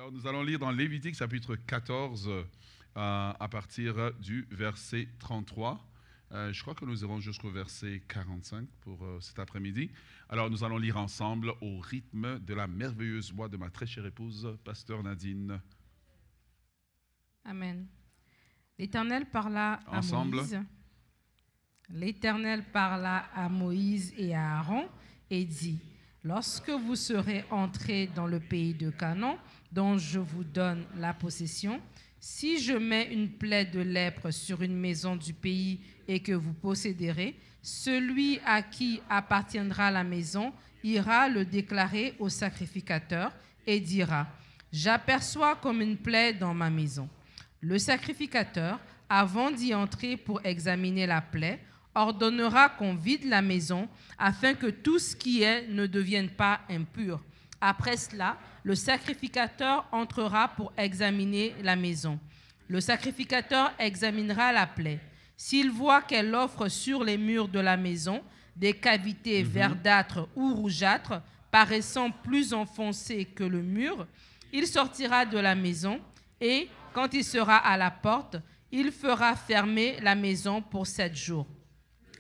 Alors, nous allons lire dans Lévitique chapitre 14 à partir du verset 33. Je crois que nous irons jusqu'au verset 45 pour cet après-midi. Alors, nous allons lire ensemble au rythme de la merveilleuse voix de ma très chère épouse, Pasteur Nadine. Amen. L'Éternel parla à Ensemble. Moïse. L'Éternel parla à Moïse et à Aaron et dit: lorsque vous serez entrés dans le pays de Canaan, dont je vous donne la possession, si je mets une plaie de lèpre sur une maison du pays et que vous posséderez, celui à qui appartiendra la maison ira le déclarer au sacrificateur et dira: j'aperçois comme une plaie dans ma maison. Le sacrificateur, avant d'y entrer pour examiner la plaie, ordonnera qu'on vide la maison afin que tout ce qui est ne devienne pas impur. Après cela, le sacrificateur entrera pour examiner la maison. Le sacrificateur examinera la plaie. S'il voit qu'elle offre sur les murs de la maison des cavités verdâtres ou rougeâtres, paraissant plus enfoncées que le mur, il sortira de la maison et, quand il sera à la porte, il fera fermer la maison pour 7 jours.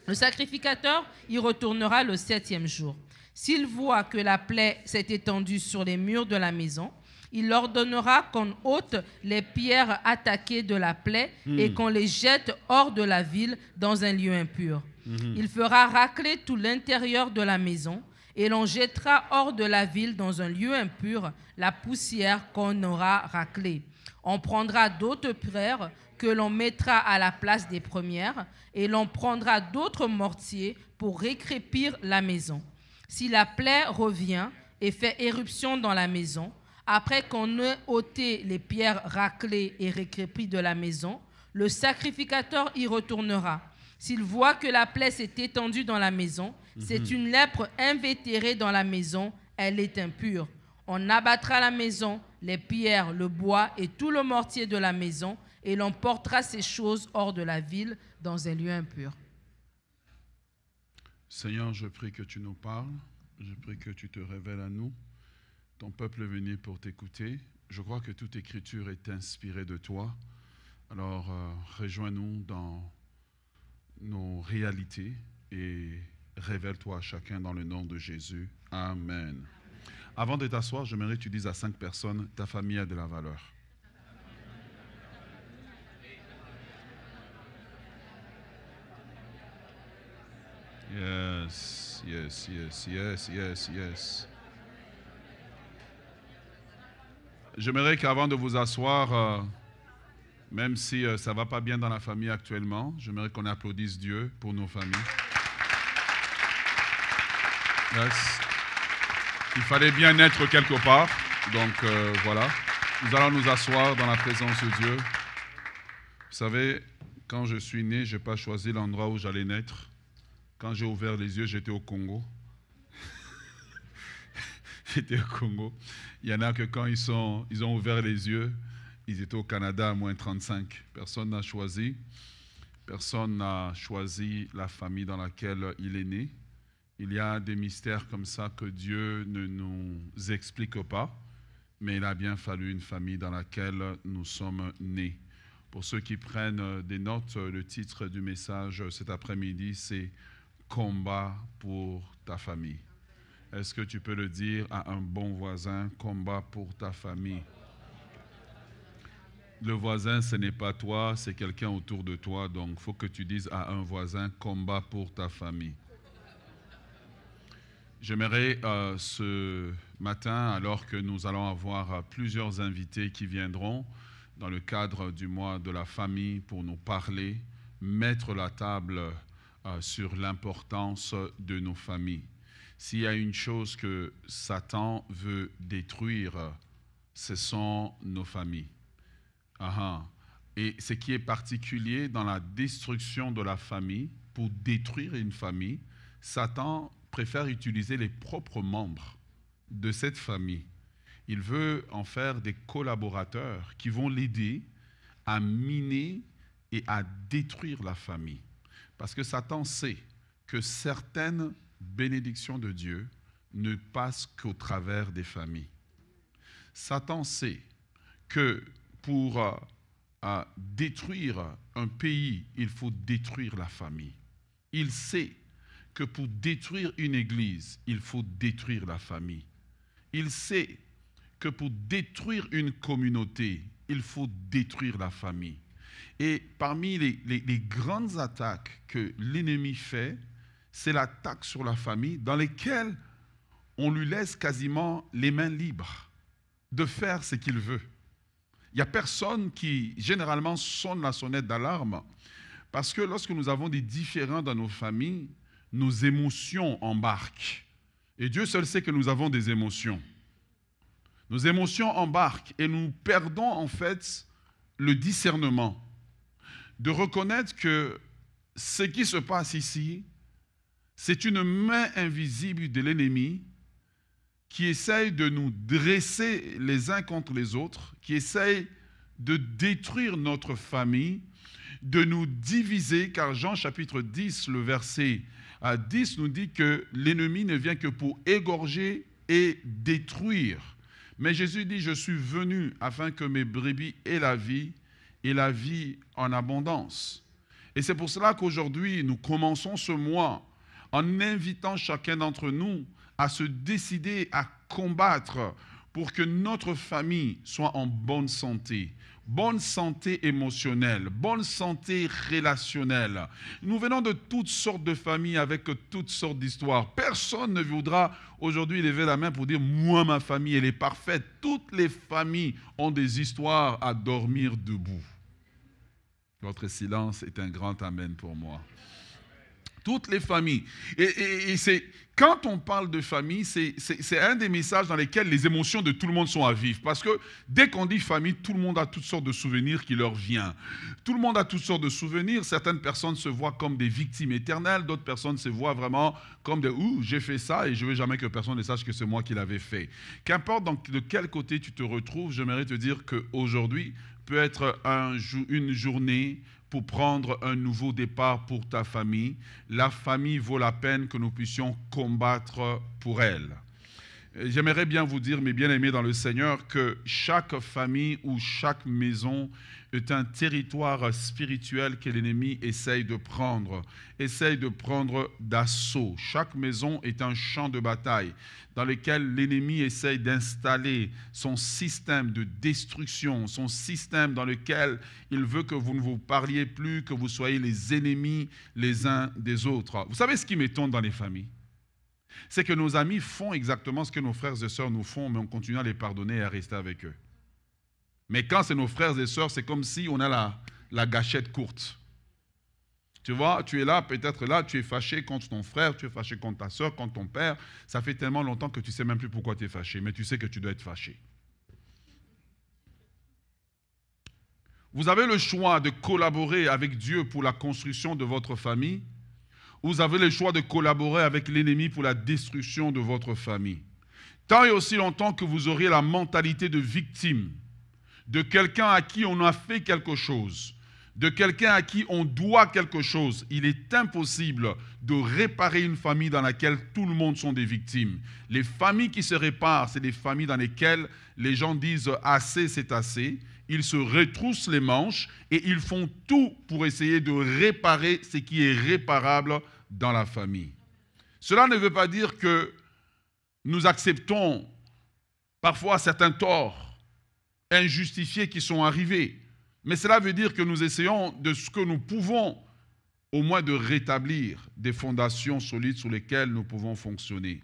Le sacrificateur y retournera le 7e jour. S'il voit que la plaie s'est étendue sur les murs de la maison, il ordonnera qu'on ôte les pierres attaquées de la plaie et qu'on les jette hors de la ville dans un lieu impur. Il fera racler tout l'intérieur de la maison et l'on jettera hors de la ville dans un lieu impur la poussière qu'on aura raclée. On prendra d'autres pierres que l'on mettra à la place des premières, et l'on prendra d'autres mortiers pour récrépir la maison. Si la plaie revient et fait éruption dans la maison, après qu'on ait ôté les pierres raclées et récrépies de la maison, le sacrificateur y retournera. S'il voit que la plaie s'est étendue dans la maison, c'est une lèpre invétérée dans la maison, elle est impure. On abattra la maison, les pierres, le bois et tout le mortier de la maison, et l'on portera ces choses hors de la ville dans un lieu impur. Seigneur, je prie que tu nous parles, je prie que tu te révèles à nous. Ton peuple est venu pour t'écouter. Je crois que toute écriture est inspirée de toi. Alors, rejoins-nous dans nos réalités et révèle-toi à chacun dans le nom de Jésus. Amen. Avant de t'asseoir, j'aimerais que tu dises à 5 personnes, ta famille a de la valeur. Yes, yes, yes, yes, yes, yes. J'aimerais qu'avant de vous asseoir, même si ça ne va pas bien dans la famille actuellement, j'aimerais qu'on applaudisse Dieu pour nos familles. Yes. Il fallait bien être quelque part, donc voilà. Nous allons nous asseoir dans la présence de Dieu. Vous savez, quand je suis né, je n'ai pas choisi l'endroit où j'allais naître. Quand j'ai ouvert les yeux, j'étais au Congo. J'étais au Congo. Il y en a que quand ils ont ouvert les yeux, ils étaient au Canada à moins 35. Personne n'a choisi. Personne n'a choisi la famille dans laquelle il est né. Il y a des mystères comme ça que Dieu ne nous explique pas, mais il a bien fallu une famille dans laquelle nous sommes nés. Pour ceux qui prennent des notes, le titre du message cet après-midi, c'est « Combat pour ta famille ». Est-ce que tu peux le dire à un bon voisin, « Combat pour ta famille ». Le voisin, ce n'est pas toi, c'est quelqu'un autour de toi, donc il faut que tu dises à un voisin, « Combat pour ta famille ». J'aimerais ce matin, alors que nous allons avoir plusieurs invités qui viendront dans le cadre du mois de la famille pour nous parler, mettre la table sur l'importance de nos familles. S'il y a une chose que Satan veut détruire, ce sont nos familles. Et ce qui est particulier dans la destruction de la famille, pour détruire une famille, Satan préfère utiliser les propres membres de cette famille. Il veut en faire des collaborateurs qui vont l'aider à miner et à détruire la famille. Parce que Satan sait que certaines bénédictions de Dieu ne passent qu'au travers des familles. Satan sait que pour détruire un pays, il faut détruire la famille. Il sait que pour détruire une église, il faut détruire la famille. Il sait que pour détruire une communauté, il faut détruire la famille. Et parmi les grandes attaques que l'ennemi fait, c'est l'attaque sur la famille dans lesquelles on lui laisse quasiment les mains libres de faire ce qu'il veut. Il n'y a personne qui généralement sonne la sonnette d'alarme parce que lorsque nous avons des différends dans nos familles, nos émotions embarquent. Et Dieu seul sait que nous avons des émotions. Nos émotions embarquent et nous perdons en fait le discernement de reconnaître que ce qui se passe ici, c'est une main invisible de l'ennemi qui essaye de nous dresser les uns contre les autres, qui essaye de détruire notre famille, de nous diviser, car Jean chapitre 10, le verset 10 nous dit que l'ennemi ne vient que pour égorger et détruire. Mais Jésus dit, je suis venu afin que mes brebis aient la vie et la vie en abondance. Et c'est pour cela qu'aujourd'hui, nous commençons ce mois en invitant chacun d'entre nous à se décider à combattre pour que notre famille soit en bonne santé émotionnelle, bonne santé relationnelle. Nous venons de toutes sortes de familles avec toutes sortes d'histoires. Personne ne voudra aujourd'hui lever la main pour dire « moi, ma famille, elle est parfaite ». Toutes les familles ont des histoires à dormir debout. Votre silence est un grand amen pour moi. Toutes les familles. Et c'est, quand on parle de famille, c'est un des messages dans lesquels les émotions de tout le monde sont à vivre. Parce que dès qu'on dit famille, tout le monde a toutes sortes de souvenirs qui leur viennent. Tout le monde a toutes sortes de souvenirs. Certaines personnes se voient comme des victimes éternelles. D'autres personnes se voient vraiment comme des « ouh, j'ai fait ça et je ne veux jamais que personne ne sache que c'est moi qui l'avais fait ». Qu'importe de quel côté tu te retrouves, j'aimerais te dire qu'aujourd'hui peut être une journée pour prendre un nouveau départ pour ta famille. La famille vaut la peine que nous puissions combattre pour elle. J'aimerais bien vous dire, mes bien-aimés dans le Seigneur, que chaque famille ou chaque maison est un territoire spirituel que l'ennemi essaye de prendre d'assaut. Chaque maison est un champ de bataille dans lequel l'ennemi essaye d'installer son système de destruction, son système dans lequel il veut que vous ne vous parliez plus, que vous soyez les ennemis les uns des autres. Vous savez ce qui m'étonne dans les familles? C'est que nos amis font exactement ce que nos frères et sœurs nous font, mais on continue à les pardonner et à rester avec eux. Mais quand c'est nos frères et sœurs, c'est comme si on a la gâchette courte. Tu vois, tu es là, peut-être là, tu es fâché contre ton frère, tu es fâché contre ta sœur, contre ton père. Ça fait tellement longtemps que tu ne sais même plus pourquoi tu es fâché, mais tu sais que tu dois être fâché. Vous avez le choix de collaborer avec Dieu pour la construction de votre famille. Vous avez le choix de collaborer avec l'ennemi pour la destruction de votre famille. Tant et aussi longtemps que vous aurez la mentalité de victime, de quelqu'un à qui on a fait quelque chose, de quelqu'un à qui on doit quelque chose, il est impossible de réparer une famille dans laquelle tout le monde sont des victimes. Les familles qui se réparent, c'est des familles dans lesquelles les gens disent « assez, c'est assez ». Ils se retroussent les manches et ils font tout pour essayer de réparer ce qui est réparable dans la famille. Cela ne veut pas dire que nous acceptons parfois certains torts injustifiés qui sont arrivés, mais cela veut dire que nous essayons de ce que nous pouvons, au moins de rétablir des fondations solides sur lesquelles nous pouvons fonctionner.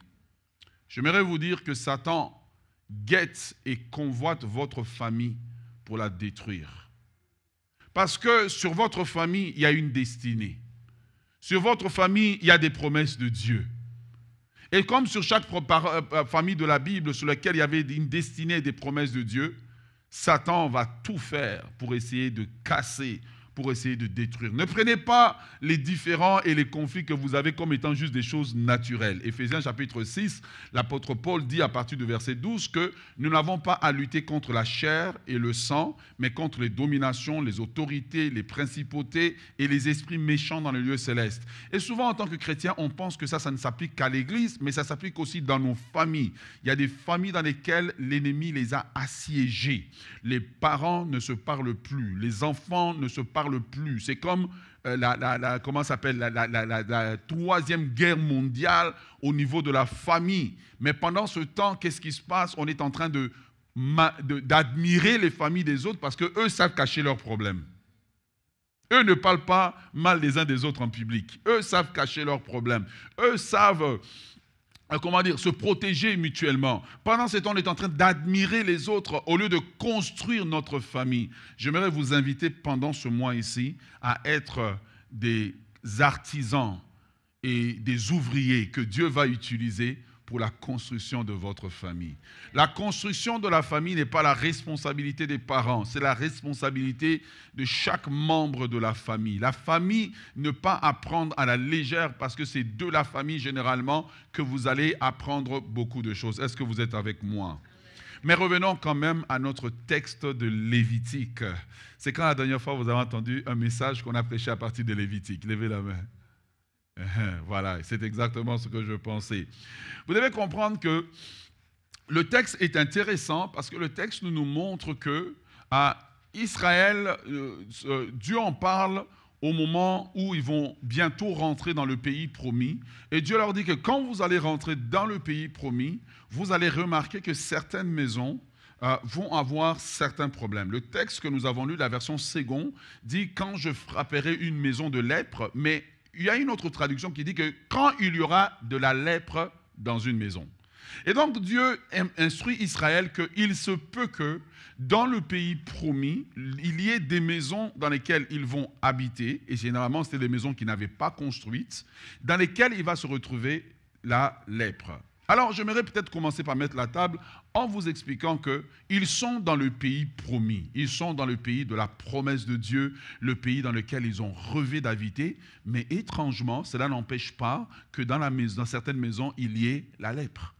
J'aimerais vous dire que Satan guette et convoite votre famille pour la détruire. Parce que sur votre famille, il y a une destinée. Sur votre famille, il y a des promesses de Dieu. Et comme sur chaque famille de la Bible sur laquelle il y avait une destinée et des promesses de Dieu, Satan va tout faire pour essayer de casser, pour essayer de détruire. Ne prenez pas les différends et les conflits que vous avez comme étant juste des choses naturelles. Éphésiens chapitre 6, l'apôtre Paul dit à partir du verset 12 que nous n'avons pas à lutter contre la chair et le sang, mais contre les dominations, les autorités, les principautés et les esprits méchants dans les lieux célestes. Et souvent, en tant que chrétien, on pense que ça ne s'applique qu'à l'Église, mais ça s'applique aussi dans nos familles. Il y a des familles dans lesquelles l'ennemi les a assiégés. Les parents ne se parlent plus, les enfants ne se parlent plus. C'est comme comment s'appelle la troisième guerre mondiale au niveau de la famille. Mais pendant ce temps, qu'est-ce qui se passe? On est en train d'admirer les familles des autres parce qu'eux savent cacher leurs problèmes. Eux ne parlent pas mal les uns des autres en public. Eux savent cacher leurs problèmes. Eux savent se protéger mutuellement. Pendant ce temps, on est en train d'admirer les autres au lieu de construire notre famille. J'aimerais vous inviter pendant ce mois ici à être des artisans et des ouvriers que Dieu va utiliser pour la construction de votre famille. La construction de la famille n'est pas la responsabilité des parents, c'est la responsabilité de chaque membre de la famille. La famille, ne pas apprendre à la légère parce que c'est de la famille généralement que vous allez apprendre beaucoup de choses. Est-ce que vous êtes avec moi? Mais revenons quand même à notre texte de Lévitique. C'est quand la dernière fois vous avez entendu un message qu'on a prêché à partir de Lévitique. Levez la main. Voilà, c'est exactement ce que je pensais. Vous devez comprendre que le texte est intéressant parce que le texte nous montre que Israël, Dieu en parle au moment où ils vont bientôt rentrer dans le pays promis. Et Dieu leur dit que quand vous allez rentrer dans le pays promis, vous allez remarquer que certaines maisons vont avoir certains problèmes. Le texte que nous avons lu, la version Ségon, dit « Quand je frapperai une maison de lèpre », mais il y a une autre traduction qui dit que quand il y aura de la lèpre dans une maison. Et donc Dieu instruit Israël qu'il se peut que dans le pays promis, il y ait des maisons dans lesquelles ils vont habiter, et généralement c'était des maisons qu'ils n'avaient pas construites, dans lesquelles il va se retrouver la lèpre. Alors, j'aimerais peut-être commencer par mettre la table en vous expliquant qu'ils sont dans le pays promis. Ils sont dans le pays de la promesse de Dieu, le pays dans lequel ils ont rêvé d'habiter. Mais étrangement, cela n'empêche pas que dans certaines maisons, il y ait la lèpre.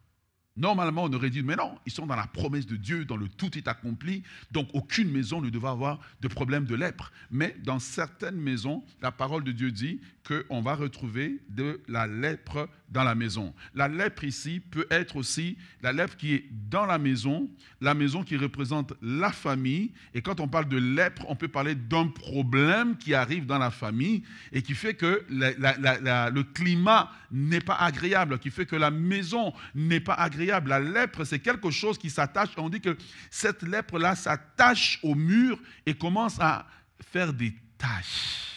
Normalement, on aurait dit, mais non, ils sont dans la promesse de Dieu, dans le tout est accompli, donc aucune maison ne devrait avoir de problème de lèpre. Mais dans certaines maisons, la parole de Dieu dit qu'on va retrouver de la lèpre dans la maison. La lèpre ici peut être aussi la lèpre qui est dans la maison qui représente la famille. Et quand on parle de lèpre, on peut parler d'un problème qui arrive dans la famille et qui fait que le climat n'est pas agréable, qui fait que la maison n'est pas agréable. La lèpre, c'est quelque chose qui s'attache. On dit que cette lèpre-là s'attache au mur et commence à faire des taches.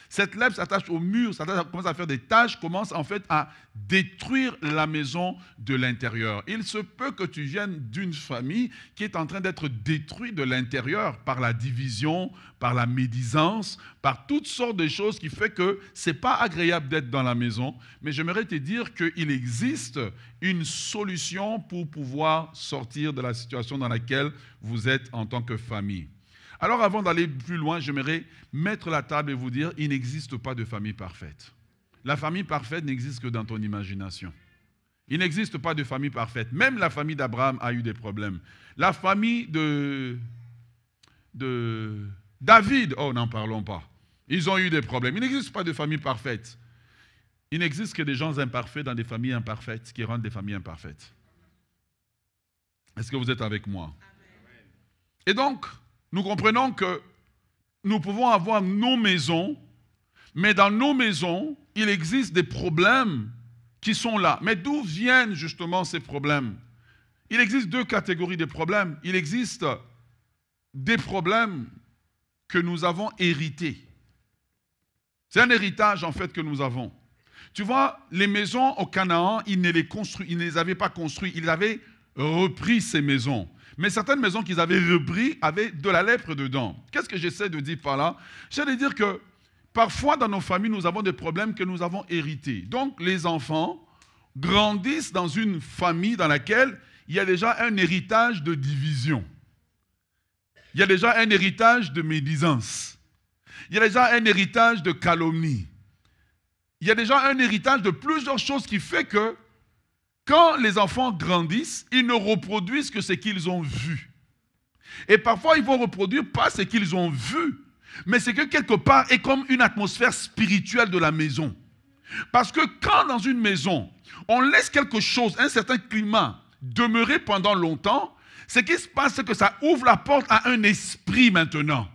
Cette lèpre s'attache au mur, commence à faire des taches, commence en fait à détruire la maison de l'intérieur. Il se peut que tu viennes d'une famille qui est en train d'être détruite de l'intérieur par la division, par la médisance, par toutes sortes de choses qui fait que ce n'est pas agréable d'être dans la maison. Mais j'aimerais te dire qu'il existe une solution pour pouvoir sortir de la situation dans laquelle vous êtes en tant que famille. Alors avant d'aller plus loin, j'aimerais mettre la table et vous dire, il n'existe pas de famille parfaite. La famille parfaite n'existe que dans ton imagination. Il n'existe pas de famille parfaite. Même la famille d'Abraham a eu des problèmes. La famille de David, oh n'en parlons pas. Ils ont eu des problèmes. Il n'existe pas de famille parfaite. Il n'existe que des gens imparfaits dans des familles imparfaites qui rendent des familles imparfaites. Est-ce que vous êtes avec moi? Et donc, nous comprenons que nous pouvons avoir nos maisons, mais dans nos maisons, il existe des problèmes qui sont là. Mais d'où viennent justement ces problèmes? Il existe deux catégories de problèmes. Il existe des problèmes que nous avons hérités. C'est un héritage en fait que nous avons. Tu vois, les maisons au Canaan, ils ne les avaient pas construites, ils avaient repris ces maisons. Mais certaines maisons qu'ils avaient repris avaient de la lèpre dedans. Qu'est-ce que j'essaie de dire par là? J'essaie de dire que parfois dans nos familles, nous avons des problèmes que nous avons hérités. Donc les enfants grandissent dans une famille dans laquelle il y a déjà un héritage de division. Il y a déjà un héritage de médisance. Il y a déjà un héritage de calomnie. Il y a déjà un héritage de plusieurs choses qui fait que quand les enfants grandissent, ils ne reproduisent que ce qu'ils ont vu. Et parfois, ils vont reproduire pas ce qu'ils ont vu, mais c'est que quelque part est comme une atmosphère spirituelle de la maison. Parce que quand dans une maison, on laisse quelque chose, un certain climat, demeurer pendant longtemps, ce qui se passe, c'est que ça ouvre la porte à un esprit maintenant.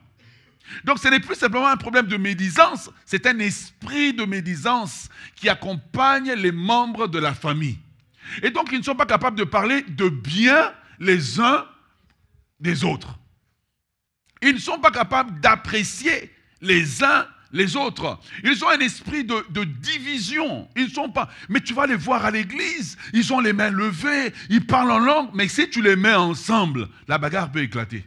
Donc ce n'est plus simplement un problème de médisance, c'est un esprit de médisance qui accompagne les membres de la famille. Et donc ils ne sont pas capables de parler de bien les uns des autres. Ils ne sont pas capables d'apprécier les uns les autres. Ils ont un esprit de division. Ils ne sont pas. Mais tu vas les voir à l'église. Ils ont les mains levées. Ils parlent en langue. Mais si tu les mets ensemble, la bagarre peut éclater.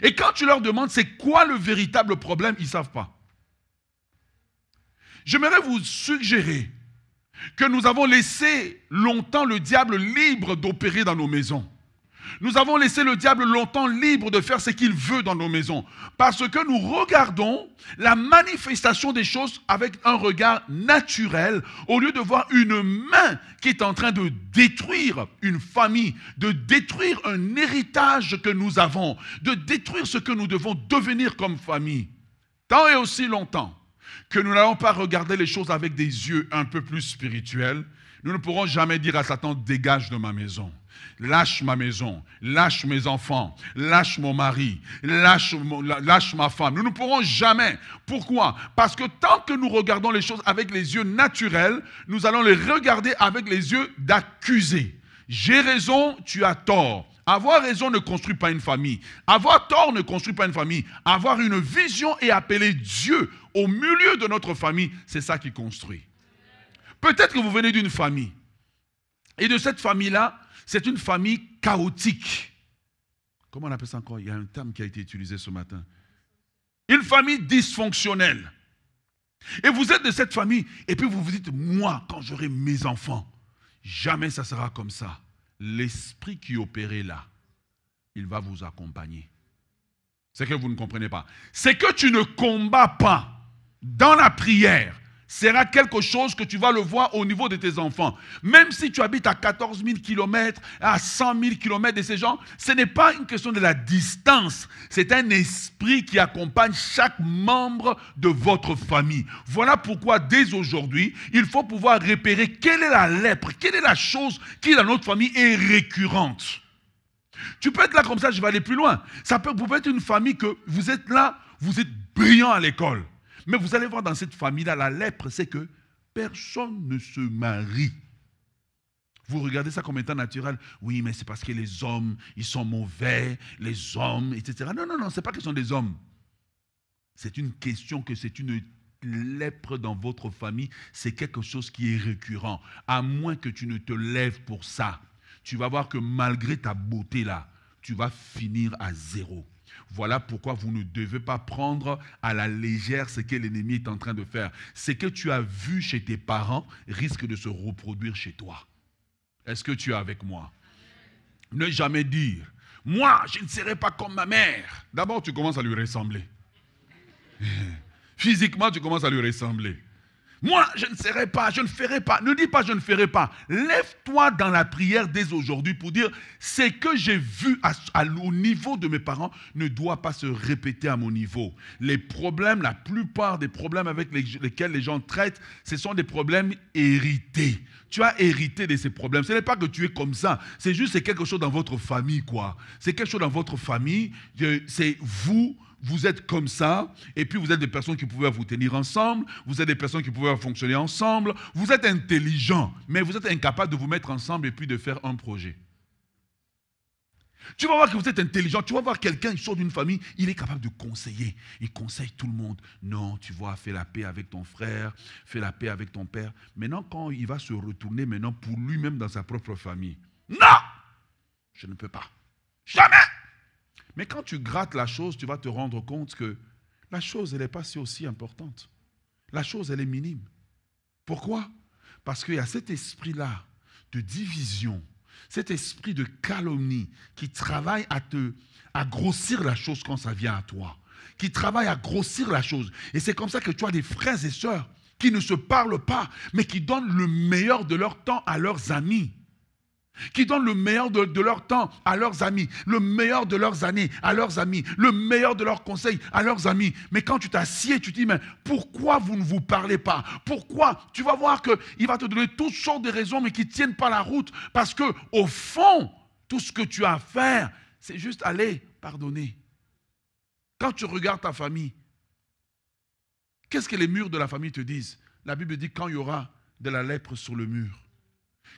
Et quand tu leur demandes c'est quoi le véritable problème, ils ne savent pas. J'aimerais vous suggérer que nous avons laissé longtemps le diable libre d'opérer dans nos maisons. Nous avons laissé le diable longtemps libre de faire ce qu'il veut dans nos maisons. Parce que nous regardons la manifestation des choses avec un regard naturel, au lieu de voir une main qui est en train de détruire une famille, de détruire un héritage que nous avons, de détruire ce que nous devons devenir comme famille. Tant et aussi longtemps que nous n'allons pas regarder les choses avec des yeux un peu plus spirituels, nous ne pourrons jamais dire à Satan, dégage de ma maison. Lâche ma maison, lâche mes enfants, lâche mon mari, lâche ma femme. Nous ne pourrons jamais. Pourquoi? Parce que tant que nous regardons les choses avec les yeux naturels, nous allons les regarder avec les yeux d'accusé. J'ai raison, tu as tort. Avoir raison ne construit pas une famille. Avoir tort ne construit pas une famille. Avoir une vision et appeler Dieu au milieu de notre famille, c'est ça qui construit. Peut-être que vous venez d'une famille. Et de cette famille-là, c'est une famille chaotique. Comment on appelle ça encore? Il y a un terme qui a été utilisé ce matin. Une famille dysfonctionnelle. Et vous êtes de cette famille, et puis vous vous dites, moi, quand j'aurai mes enfants, jamais ça sera comme ça. L'esprit qui opérait là, il va vous accompagner. C'est que vous ne comprenez pas. C'est que tu ne combats pas dans la prière. Sera quelque chose que tu vas le voir au niveau de tes enfants. Même si tu habites à 14 000 km, à 100 000 km de ces gens, ce n'est pas une question de la distance. C'est un esprit qui accompagne chaque membre de votre famille. Voilà pourquoi, dès aujourd'hui, il faut pouvoir repérer quelle est la lèpre, quelle est la chose qui, dans notre famille, est récurrente. Tu peux être là comme ça, je vais aller plus loin. Vous pouvez être une famille que vous êtes là, vous êtes brillant à l'école. Mais vous allez voir dans cette famille-là, la lèpre, c'est que personne ne se marie. Vous regardez ça comme étant naturel. Oui, mais c'est parce que les hommes, ils sont mauvais, les hommes, etc. Non, non, non, ce n'est pas question des hommes. C'est une question que c'est une lèpre dans votre famille. C'est quelque chose qui est récurrent. À moins que tu ne te lèves pour ça, tu vas voir que malgré ta beauté là, tu vas finir à zéro. Voilà pourquoi vous ne devez pas prendre à la légère ce que l'ennemi est en train de faire. Ce que tu as vu chez tes parents risque de se reproduire chez toi. Est-ce que tu es avec moi? Ne jamais dire, moi, je ne serai pas comme ma mère. D'abord, tu commences à lui ressembler. Physiquement, tu commences à lui ressembler. Moi, je ne serai pas, je ne ferai pas. Ne dis pas je ne ferai pas. Lève-toi dans la prière dès aujourd'hui pour dire ce que j'ai vu au niveau de mes parents ne doit pas se répéter à mon niveau. Les problèmes, la plupart des problèmes avec lesquels les gens traitent, ce sont des problèmes hérités. Tu as hérité de ces problèmes. Ce n'est pas que tu es comme ça. C'est juste c'est quelque chose dans votre famille, quoi. C'est quelque chose dans votre famille. C'est vous. Vous êtes comme ça, et puis vous êtes des personnes qui pouvaient vous tenir ensemble, vous êtes des personnes qui pouvaient fonctionner ensemble, vous êtes intelligents, mais vous êtes incapables de vous mettre ensemble et puis de faire un projet. Tu vas voir que vous êtes intelligent, tu vas voir quelqu'un qui sort d'une famille, il est capable de conseiller, il conseille tout le monde. Non, tu vois, fais la paix avec ton frère, fais la paix avec ton père. Maintenant, quand il va se retourner maintenant pour lui-même dans sa propre famille, non, je ne peux pas, jamais. Mais quand tu grattes la chose, tu vas te rendre compte que la chose, elle n'est pas si aussi importante. La chose, elle est minime. Pourquoi? Parce qu'il y a cet esprit-là de division, cet esprit de calomnie qui travaille à grossir la chose quand ça vient à toi. qui travaillent à grossir la chose. Et c'est comme ça que tu as des frères et sœurs qui ne se parlent pas, mais qui donnent le meilleur de leur temps à leurs amis. Qui donnent le meilleur de leur temps à leurs amis, le meilleur de leurs années à leurs amis, le meilleur de leurs conseils à leurs amis. Mais quand tu t'assieds, tu te dis, mais pourquoi vous ne vous parlez pas? Pourquoi? Tu vas voir qu'il va te donner toutes sortes de raisons, mais qui ne tiennent pas la route. Parce que au fond, tout ce que tu as à faire, c'est juste aller pardonner. Quand tu regardes ta famille, qu'est-ce que les murs de la famille te disent? La Bible dit quand il y aura de la lèpre sur le mur.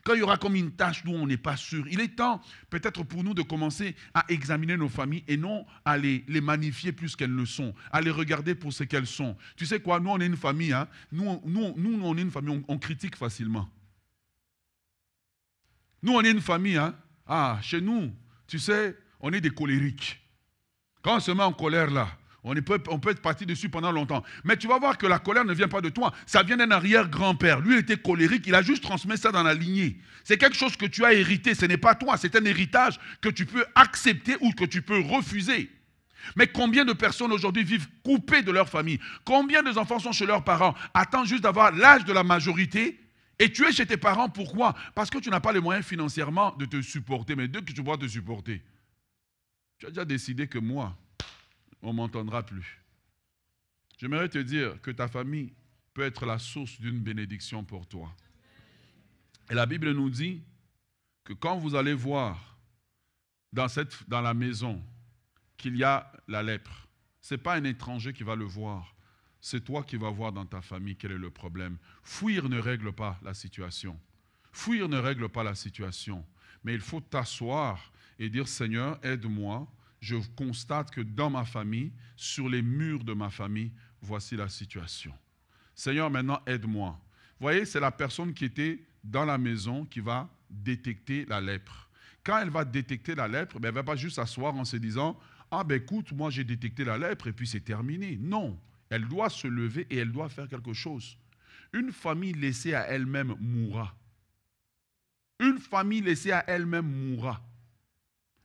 Quand il y aura comme une tâche d'où on n'est pas sûr, il est temps peut-être pour nous de commencer à examiner nos familles et non à les magnifier plus qu'elles ne sont, à les regarder pour ce qu'elles sont. Tu sais quoi, nous on est une famille, hein? nous on est une famille, on critique facilement. Nous on est une famille, hein? Chez nous, tu sais, on est des colériques. Quand on se met en colère là, on peut être parti dessus pendant longtemps. Mais tu vas voir que la colère ne vient pas de toi. Ça vient d'un arrière-grand-père. Lui, il était colérique. Il a juste transmis ça dans la lignée. C'est quelque chose que tu as hérité. Ce n'est pas toi. C'est un héritage que tu peux accepter ou que tu peux refuser. Mais combien de personnes aujourd'hui vivent coupées de leur famille? Combien d'enfants sont chez leurs parents? Attends juste d'avoir l'âge de la majorité. Et tu es chez tes parents. Pourquoi? Parce que tu n'as pas les moyens financièrement de te supporter. Mais dès que tu pourras te supporter, tu as déjà décidé que moi, on ne m'entendra plus. J'aimerais te dire que ta famille peut être la source d'une bénédiction pour toi. Et la Bible nous dit que quand vous allez voir dans la maison qu'il y a la lèpre, ce n'est pas un étranger qui va le voir. C'est toi qui vas voir dans ta famille quel est le problème. Fuir ne règle pas la situation. Fuir ne règle pas la situation. Mais il faut t'asseoir et dire, Seigneur, aide-moi. Je constate que dans ma famille, sur les murs de ma famille, voici la situation. Seigneur, maintenant, aide-moi. Vous voyez, c'est la personne qui était dans la maison qui va détecter la lèpre. Quand elle va détecter la lèpre, elle ne va pas juste s'asseoir en se disant « Ah ben écoute, moi j'ai détecté la lèpre et puis c'est terminé. » Non, elle doit se lever et elle doit faire quelque chose. Une famille laissée à elle-même mourra. Une famille laissée à elle-même mourra.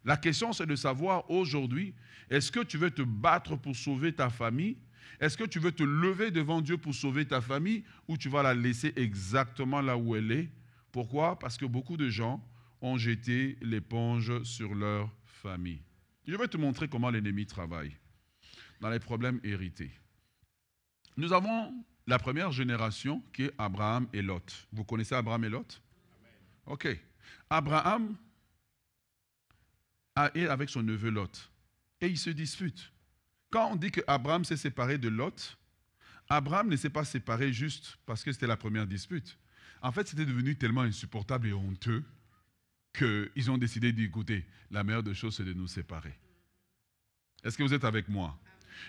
La question, c'est de savoir aujourd'hui, est-ce que tu veux te battre pour sauver ta famille? Est-ce que tu veux te lever devant Dieu pour sauver ta famille ou tu vas la laisser exactement là où elle est? Pourquoi? Parce que beaucoup de gens ont jeté l'éponge sur leur famille. Je vais te montrer comment l'ennemi travaille dans les problèmes hérités. Nous avons la première génération qui est Abraham et Lot. Vous connaissez Abraham et Lot? Ok. Abraham est avec son neveu Lot. Et ils se disputent. Quand on dit qu'Abraham s'est séparé de Lot, Abraham ne s'est pas séparé juste parce que c'était la première dispute. En fait, c'était devenu tellement insupportable et honteux qu'ils ont décidé d'écouter. La meilleure des choses, c'est de nous séparer. Est-ce que vous êtes avec moi?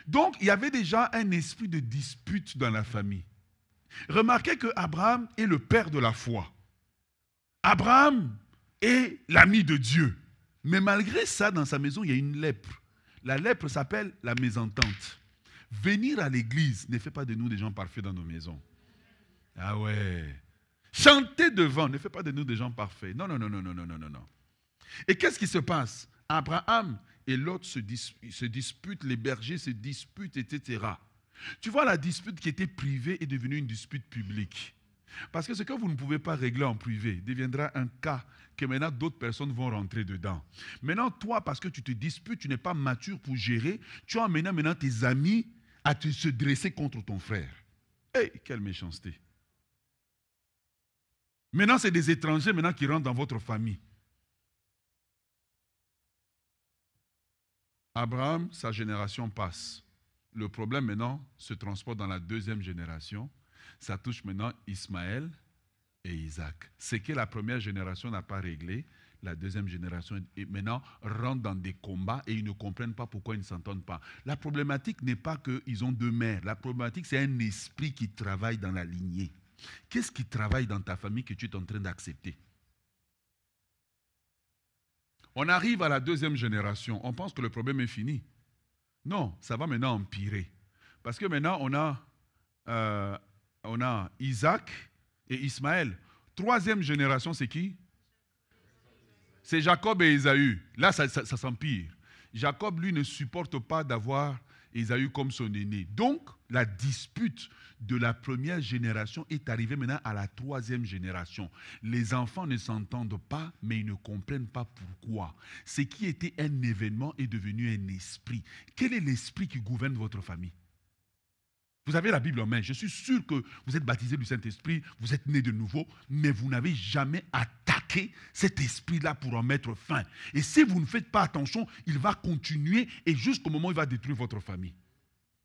Donc, il y avait déjà un esprit de dispute dans la famille. Remarquez que Abraham est le père de la foi. Abraham est l'ami de Dieu. Mais malgré ça, dans sa maison, il y a une lèpre. La lèpre s'appelle la mésentente. Venir à l'église ne fait pas de nous des gens parfaits dans nos maisons. Ah ouais. Chanter devant ne fait pas de nous des gens parfaits. Non, non, non, non, non, non, non, non. Et qu'est-ce qui se passe? Abraham et Lot se disputent, les bergers se disputent, etc. Tu vois, la dispute qui était privée est devenue une dispute publique. Parce que ce que vous ne pouvez pas régler en privé deviendra un cas que maintenant d'autres personnes vont rentrer dedans. Maintenant, toi, parce que tu te disputes, tu n'es pas mature pour gérer, tu as maintenant tes amis à se dresser contre ton frère. Hey, quelle méchanceté. Maintenant, c'est des étrangers maintenant qui rentrent dans votre famille. Abraham, sa génération passe. Le problème maintenant se transporte dans la deuxième génération. Ça touche maintenant Ismaël et Isaac. Ce que la première génération n'a pas réglé, la deuxième génération maintenant rentre dans des combats et ils ne comprennent pas pourquoi ils ne s'entendent pas. La problématique n'est pas qu'ils ont deux mères. La problématique, c'est un esprit qui travaille dans la lignée. Qu'est-ce qui travaille dans ta famille que tu es en train d'accepter? On arrive à la deuxième génération. On pense que le problème est fini. Non, ça va maintenant empirer. Parce que maintenant, on a Isaac et Ismaël. Troisième génération, c'est qui? C'est Jacob et Ésaü. Là, ça s'empire. Jacob, lui, ne supporte pas d'avoir Ésaü comme son aîné. Donc, la dispute de la première génération est arrivée maintenant à la troisième génération. Les enfants ne s'entendent pas, mais ils ne comprennent pas pourquoi. Ce qui était un événement est devenu un esprit. Quel est l'esprit qui gouverne votre famille? Vous avez la Bible en main. Je suis sûr que vous êtes baptisé du Saint-Esprit, vous êtes né de nouveau, mais vous n'avez jamais attaqué cet esprit-là pour en mettre fin. Et si vous ne faites pas attention, il va continuer et jusqu'au moment où il va détruire votre famille.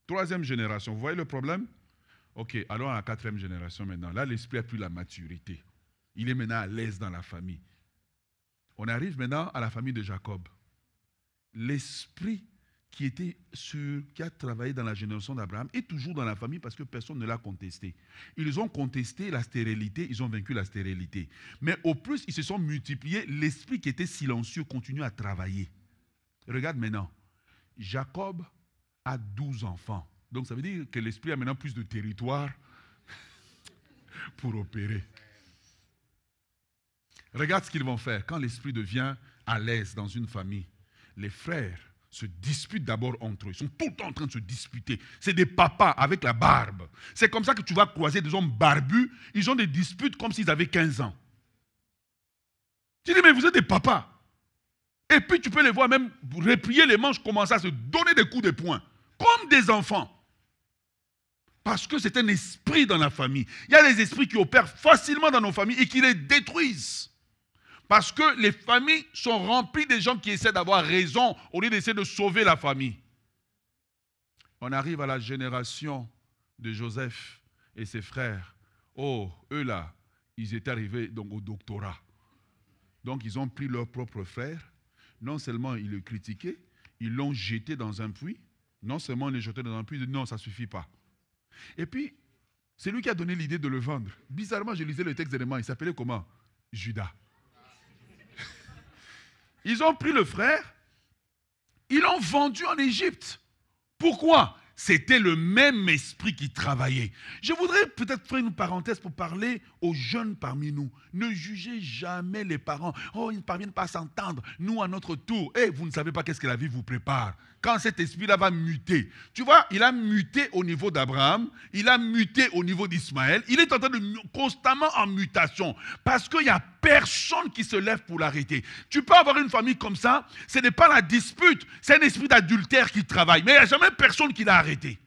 Troisième génération, vous voyez le problème? Ok, allons à la quatrième génération maintenant. Là, l'esprit a plus la maturité. Il est maintenant à l'aise dans la famille. On arrive maintenant à la famille de Jacob. L'esprit qui a travaillé dans la génération d'Abraham est toujours dans la famille parce que personne ne l'a contesté. Ils ont contesté la stérilité, ils ont vaincu la stérilité. Mais au plus, ils se sont multipliés, l'esprit qui était silencieux continue à travailler. Regarde maintenant, Jacob a 12 enfants. Donc ça veut dire que l'esprit a maintenant plus de territoire pour opérer. Regarde ce qu'ils vont faire. Quand l'esprit devient à l'aise dans une famille, les frères se disputent d'abord entre eux. Ils sont tout le temps en train de se disputer. C'est des papas avec la barbe. C'est comme ça que tu vas croiser des hommes barbus. Ils ont des disputes comme s'ils avaient 15 ans. Tu dis, mais vous êtes des papas. Et puis tu peux les voir même replier les manches, commencer à se donner des coups de poing. Comme des enfants. Parce que c'est un esprit dans la famille. Il y a des esprits qui opèrent facilement dans nos familles et qui les détruisent. Parce que les familles sont remplies de gens qui essaient d'avoir raison au lieu d'essayer de sauver la famille. On arrive à la génération de Joseph et ses frères. Oh, eux là, ils étaient arrivés donc au doctorat. Donc ils ont pris leur propre frère. Non seulement ils le critiquaient, ils l'ont jeté dans un puits. Non seulement ils le jetaient dans un puits, ils disaient non, ça ne suffit pas. Et puis, c'est lui qui a donné l'idée de le vendre. Bizarrement, je lisais le texte d'éléments. Il s'appelait comment? Judas. Ils ont pris le frère, ils l'ont vendu en Égypte. Pourquoi? C'était le même esprit qui travaillait. Je voudrais peut-être faire une parenthèse pour parler aux jeunes parmi nous. Ne jugez jamais les parents. Oh, ils ne parviennent pas à s'entendre. Nous, à notre tour, vous ne savez pas qu'est-ce que la vie vous prépare. Quand cet esprit-là va muter. Tu vois, il a muté au niveau d'Abraham, il a muté au niveau d'Ismaël. Il est en train de constamment en mutation. Parce qu'il n'y a personne qui se lève pour l'arrêter. Tu peux avoir une famille comme ça, ce n'est pas la dispute, c'est un esprit d'adultère qui travaille. Mais il n'y a jamais personne qui l'a arrêté.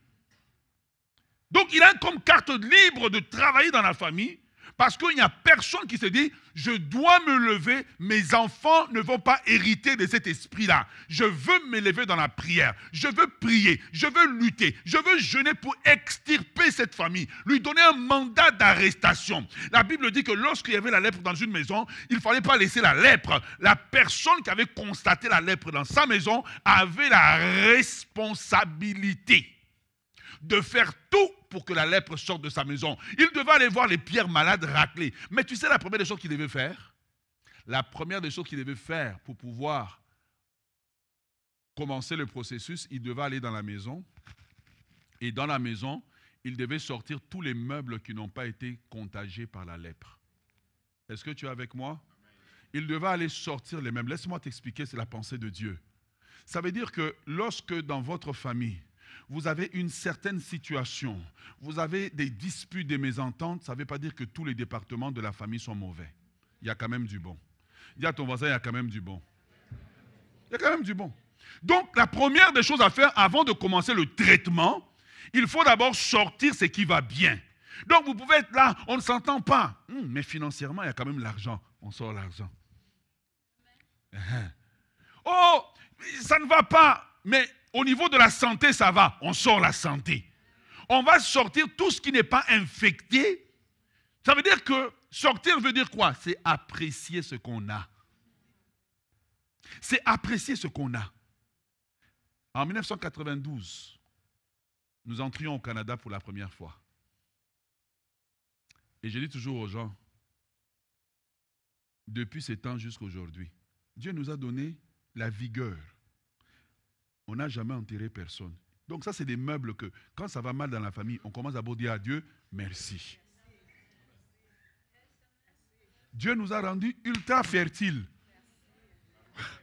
Donc il a comme carte libre de travailler dans la famille. Parce qu'il n'y a personne qui se dit, je dois me lever, mes enfants ne vont pas hériter de cet esprit-là. Je veux m'élever dans la prière, je veux prier, je veux lutter, je veux jeûner pour extirper cette famille, lui donner un mandat d'arrestation. La Bible dit que lorsqu'il y avait la lèpre dans une maison, il ne fallait pas laisser la lèpre. La personne qui avait constaté la lèpre dans sa maison avait la responsabilité de faire tout pour que la lèpre sorte de sa maison. Il devait aller voir les pierres malades raclées. Mais tu sais la première des choses qu'il devait faire? La première des choses qu'il devait faire pour pouvoir commencer le processus, il devait aller dans la maison. Et dans la maison, il devait sortir tous les meubles qui n'ont pas été contagiés par la lèpre. Est-ce que tu es avec moi? Il devait aller sortir les meubles. Laisse-moi t'expliquer, c'est la pensée de Dieu. Ça veut dire que lorsque dans votre famille, vous avez une certaine situation, vous avez des disputes, des mésententes, ça ne veut pas dire que tous les départements de la famille sont mauvais. Il y a quand même du bon. Dis à ton voisin, il y a quand même du bon. Il y a quand même du bon. Donc, la première des choses à faire avant de commencer le traitement, il faut d'abord sortir ce qui va bien. Donc, vous pouvez être là, on ne s'entend pas. Mais financièrement, il y a quand même l'argent. On sort l'argent. Oh, ça ne va pas, mais au niveau de la santé, ça va. On sort la santé. On va sortir tout ce qui n'est pas infecté. Ça veut dire que sortir veut dire quoi? C'est apprécier ce qu'on a. C'est apprécier ce qu'on a. En 1992, nous entrions au Canada pour la première fois. Et je dis toujours aux gens, depuis ce temps jusqu'à aujourd'hui, Dieu nous a donné la vigueur. On n'a jamais enterré personne. Donc ça, c'est des meubles que, quand ça va mal dans la famille, on commence à dire à Dieu, merci. Dieu nous a rendus ultra fertiles.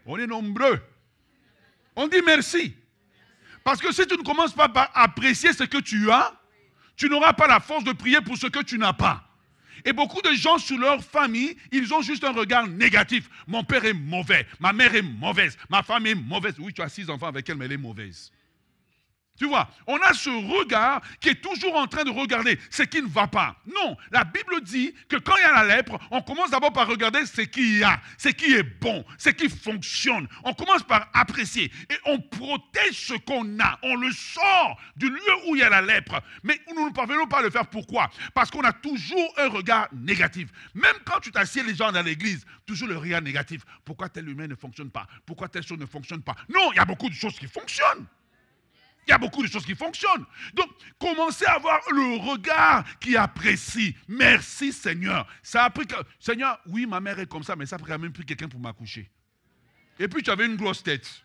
On est nombreux. On dit merci. Parce que si tu ne commences pas par apprécier ce que tu as, tu n'auras pas la force de prier pour ce que tu n'as pas. Et beaucoup de gens sur leur famille, ils ont juste un regard négatif. Mon père est mauvais, ma mère est mauvaise, ma femme est mauvaise. Oui, tu as 6 enfants avec elle, mais elle est mauvaise. Tu vois, on a ce regard qui est toujours en train de regarder ce qui ne va pas. Non, la Bible dit que quand il y a la lèpre, on commence d'abord par regarder ce qu'il y a, ce qui est bon, ce qui fonctionne. On commence par apprécier et on protège ce qu'on a. On le sort du lieu où il y a la lèpre. Mais nous ne parvenons pas à le faire. Pourquoi? Parce qu'on a toujours un regard négatif. Même quand tu t'assieds les gens dans l'église, toujours le regard négatif. Pourquoi tel humain ne fonctionne pas? Pourquoi telle chose ne fonctionne pas? Non, il y a beaucoup de choses qui fonctionnent. Il y a beaucoup de choses qui fonctionnent. Donc, commencez à avoir le regard qui apprécie. Merci Seigneur. Ça a pris Seigneur, oui, ma mère est comme ça, mais ça a quand même pris quelqu'un pour m'accoucher. Et puis, tu avais une grosse tête.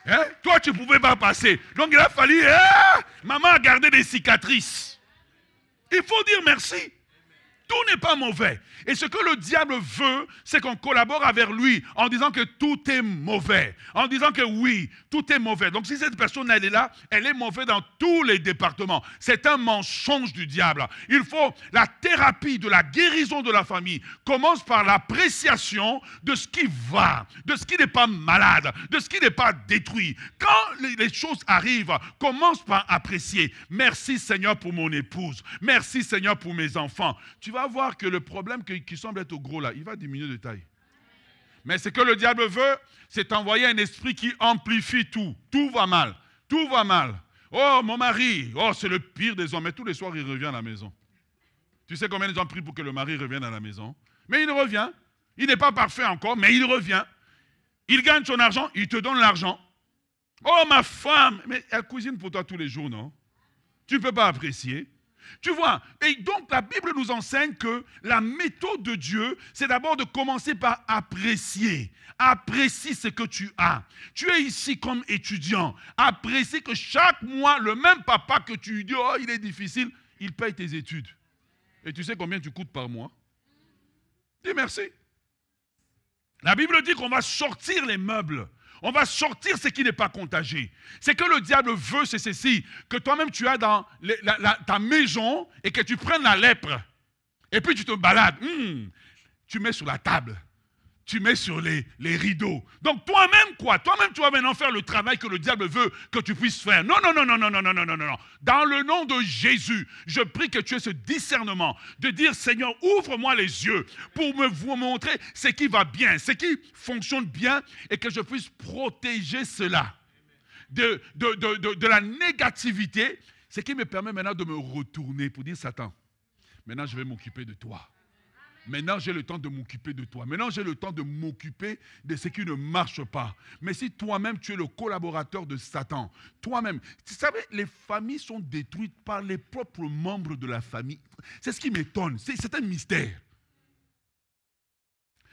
Hein? Toi, tu ne pouvais pas passer. Donc, il a fallu... maman a gardé des cicatrices. Il faut dire merci. Tout n'est pas mauvais. Et ce que le diable veut, c'est qu'on collabore avec lui en disant que tout est mauvais. En disant que oui, tout est mauvais. Donc si cette personne, elle est là, elle est mauvaise dans tous les départements. C'est un mensonge du diable. Il faut la thérapie de la guérison de la famille commence par l'appréciation de ce qui va, de ce qui n'est pas malade, de ce qui n'est pas détruit. Quand les choses arrivent, commence par apprécier. Merci Seigneur pour mon épouse. Merci Seigneur pour mes enfants. Tu vas voir que le problème qui semble être gros là, il va diminuer de taille. Mais ce que le diable veut, c'est envoyer un esprit qui amplifie tout. Tout va mal. Tout va mal. Oh, mon mari, oh, c'est le pire des hommes. Mais tous les soirs, il revient à la maison. Tu sais combien de gens prient pour que le mari revienne à la maison? Mais il revient. Il n'est pas parfait encore, mais il revient. Il gagne son argent, il te donne l'argent. Oh, ma femme, mais elle cuisine pour toi tous les jours, non? Tu ne peux pas apprécier. Tu vois, et donc la Bible nous enseigne que la méthode de Dieu, c'est d'abord de commencer par apprécier. Apprécie ce que tu as. Tu es ici comme étudiant. Apprécie que chaque mois, le même papa que tu dis, oh, il est difficile, il paye tes études. Et tu sais combien tu coûtes par mois? Dis merci. La Bible dit qu'on va sortir les meubles. On va sortir ce qui n'est pas contagieux. Ce que le diable veut, c'est ceci, que toi-même tu as dans ta maison et que tu prennes la lèpre. Et puis tu te balades. Tu mets sur la table. Tu mets sur les rideaux. Donc toi-même quoi? Toi-même tu vas maintenant faire le travail que le diable veut que tu puisses faire. Non, non, non, non, non, non, non, non, non, non. Dans le nom de Jésus, je prie que tu aies ce discernement de dire Seigneur, ouvre-moi les yeux pour vous montrer ce qui va bien, ce qui fonctionne bien et que je puisse protéger cela de la négativité, ce qui me permet maintenant de me retourner pour dire Satan, maintenant je vais m'occuper de toi. Maintenant, j'ai le temps de m'occuper de toi. Maintenant, j'ai le temps de m'occuper de ce qui ne marche pas. Mais si toi-même, tu es le collaborateur de Satan, toi-même, tu savez, les familles sont détruites par les propres membres de la famille. C'est ce qui m'étonne. C'est un mystère.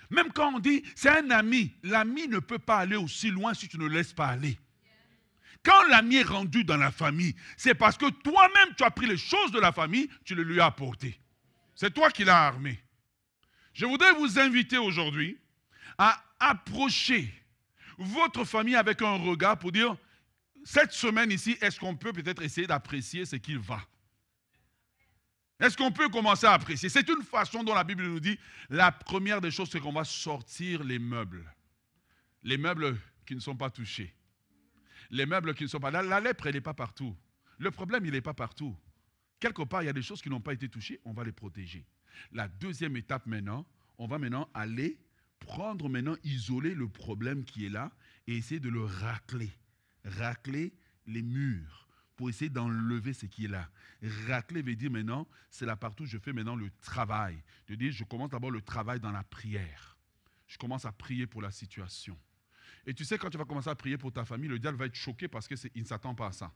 Même quand on dit, c'est un ami, l'ami ne peut pas aller aussi loin si tu ne le laisses pas aller. Quand l'ami est rendu dans la famille, c'est parce que toi-même, tu as pris les choses de la famille, tu le lui as apportées. C'est toi qui l'as armé. Je voudrais vous inviter aujourd'hui à approcher votre famille avec un regard pour dire, cette semaine ici, est-ce qu'on peut peut-être essayer d'apprécier ce qu'il va? Est-ce qu'on peut commencer à apprécier? C'est une façon dont la Bible nous dit, la première des choses, c'est qu'on va sortir les meubles. Les meubles qui ne sont pas touchés. Les meubles qui ne sont pas... La lèpre, elle n'est pas partout. Le problème, il n'est pas partout. Quelque part, il y a des choses qui n'ont pas été touchées, on va les protéger. La deuxième étape maintenant, on va maintenant aller prendre maintenant, isoler le problème qui est là et essayer de le racler. Racler les murs pour essayer d'enlever ce qui est là. Racler veut dire maintenant, c'est la partie où je fais maintenant le travail. Je dis, je commence d'abord le travail dans la prière. Je commence à prier pour la situation. Et tu sais, quand tu vas commencer à prier pour ta famille, le diable va être choqué parce qu'il ne s'attend pas à ça.